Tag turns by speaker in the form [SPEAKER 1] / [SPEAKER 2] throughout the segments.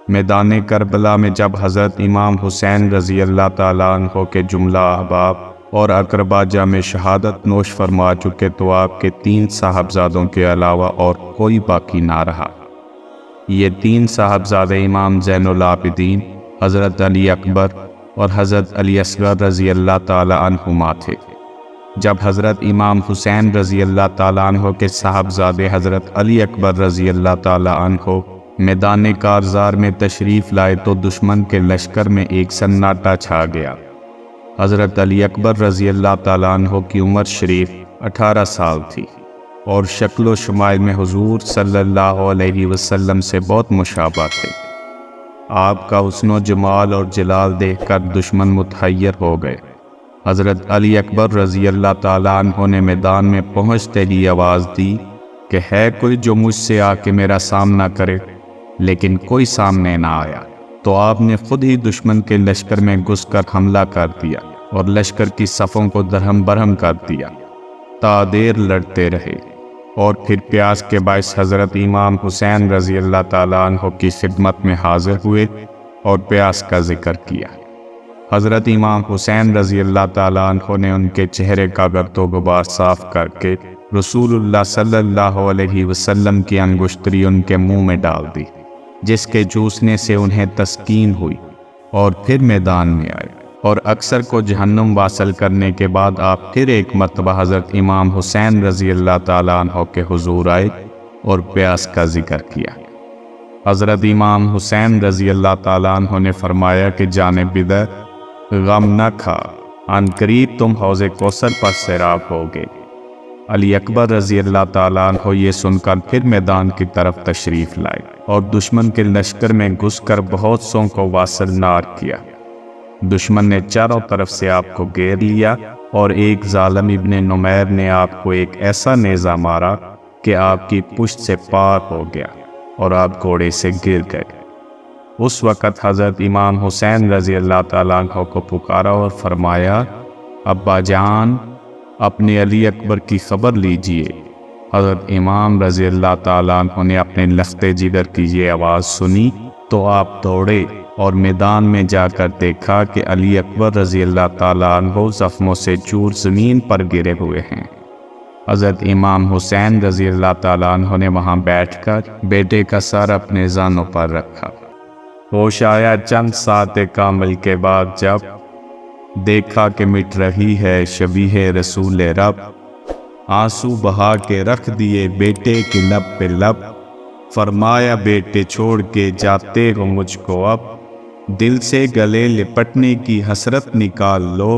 [SPEAKER 1] میدان کربلا میں جب حضرت امام حسین رضی اللہ تعالیٰ عنہ کے جملہ احباب اور اقربا جام شہادت نوش فرما چکے تو آپ کے 3 صاحبزادوں کے علاوہ اور کوئی باقی نہ رہا۔ یہ 3 صاحبزادے امام زین العابدین، حضرت علی اکبر اور حضرت علی اصغر رضی اللہ تعالیٰ عنہما تھے۔ جب حضرت امام حسین رضی اللہ تعالیٰ عنہ کے صاحبزادے حضرت علی اکبر رضی اللہ تعالیٰ عنہ میدان کارزار میں تشریف لائے تو دشمن کے لشکر میں ایک سناٹا چھا گیا۔ حضرت علی اکبر رضی اللہ تعالیٰ عنہ کی عمر شریف 18 سال تھی اور شکل و شمائل میں حضور صلی اللہ علیہ وسلم سے بہت مشابہ تھے۔ آپ کا حسن و جمال اور جلال دیکھ کر دشمن متحیر ہو گئے۔ حضرت علی اکبر رضی اللہ تعالیٰ عنہ نے میدان میں پہنچتے ہی آواز دی کہ ہے کوئی جو مجھ سے آ کے میرا سامنا کرے، لیکن کوئی سامنے نہ آیا تو آپ نے خود ہی دشمن کے لشکر میں گھس کر حملہ کر دیا اور لشکر کی صفوں کو درہم برہم کر دیا۔ تا دیر لڑتے رہے اور پھر پیاس کے باعث حضرت امام حسین رضی اللہ تعالیٰ عنہ کی خدمت میں حاضر ہوئے اور پیاس کا ذکر کیا۔ حضرت امام حسین رضی اللہ تعالیٰ عنہ نے ان کے چہرے کا گرد و غبار صاف کر کے رسول اللہ صلی اللہ علیہ وسلم کی انگشتری ان کے منہ میں ڈال دی، جس کے چوسنے سے انہیں تسکین ہوئی اور پھر میدان میں آئے، اور اکثر کو جہنم واصل کرنے کے بعد آپ پھر ایک مرتبہ حضرت امام حسین رضی اللہ تعالیٰ عنہ کے حضور آئے اور پیاس کا ذکر کیا۔ حضرت امام حسین رضی اللہ تعالیٰ عنہ نے فرمایا کہ جانب بدر غم نہ کھا، عن قریب تم حوض کوثر پر سیراب ہوگے۔ علی اکبر رضی اللہ تعالیٰ عنہ یہ سن کر پھر میدان کی طرف تشریف لائے اور دشمن کے لشکر میں گھس کر بہت سوں کو واصل نار کیا۔ دشمن نے چاروں طرف سے آپ کو گھیر لیا اور ایک ظالم ابن نمیر نے آپ کو ایک ایسا نیزہ مارا کہ آپ کی پشت سے پار ہو گیا اور آپ گھوڑے سے گر گئے۔ اس وقت حضرت امام حسین رضی اللہ تعالیٰ عنہ کو پکارا اور فرمایا، ابا جان اپنے علی اکبر کی خبر لیجئے۔ حضرت امام رضی اللہ تعالیٰ عنہ نے اپنے لخت جگر کی یہ آواز سنی تو آپ دوڑے اور میدان میں جا کر دیکھا کہ علی اکبر رضی اللہ تعالیٰ عنہ زخموں سے چور زمین پر گرے ہوئے ہیں۔ حضرت امام حسین رضی اللہ تعالیٰ عنہ نے وہاں بیٹھ کر بیٹے کا سر اپنے زانوں پر رکھا۔ ہوش آیا چند ساعت کامل کے بعد جب دیکھا کہ مٹ رہی ہے شبیہ رسول رب، آنسو بہا کے رکھ دیے بیٹے کی لب پہ لب، فرمایا بیٹے چھوڑ کے جاتے ہو مجھ کو اب، دل سے گلے لپٹنے کی حسرت نکال لو،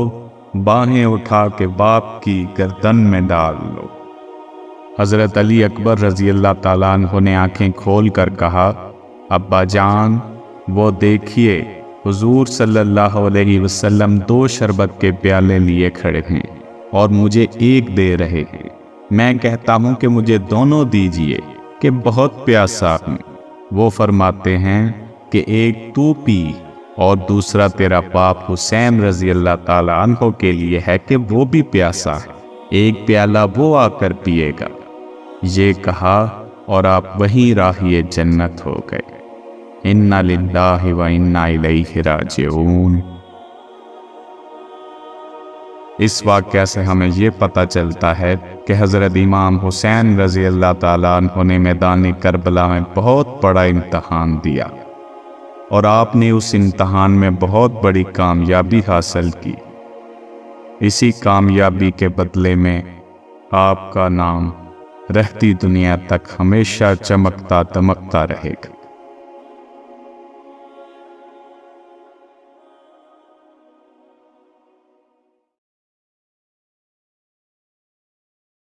[SPEAKER 1] باہیں اٹھا کے باپ کی گردن میں ڈال لو۔ حضرت علی اکبر رضی اللہ تعالیٰ عنہ نے آنکھیں کھول کر کہا، ابا جان وہ دیکھیے حضور صلی اللہ علیہ وسلم 2 شربت کے پیالے لیے کھڑے ہیں اور مجھے ایک دے رہے ہیں۔ میں کہتا ہوں کہ مجھے دونوں دیجئے کہ بہت پیاسا ہوں۔ وہ فرماتے ہیں کہ ایک تو پی اور دوسرا تیرا باپ حسین رضی اللہ تعالیٰ عنہ کے لیے ہے کہ وہ بھی پیاسا ہے، ایک پیالہ وہ آ کر پیے گا۔ یہ کہا اور آپ وہیں راہی جنت ہو گئے۔ اِنَّا لِلَّهِ وَإِنَّا إِلَيْهِ راجعون۔ اس واقعہ سے ہمیں یہ پتہ چلتا ہے کہ حضرت امام حسین رضی اللہ تعالیٰ عنہ نے میدان کربلا میں بہت بڑا امتحان دیا اور آپ نے اس امتحان میں بہت بڑی کامیابی حاصل کی۔ اسی کامیابی کے بدلے میں آپ کا نام رہتی دنیا تک ہمیشہ چمکتا دمکتا رہے گا۔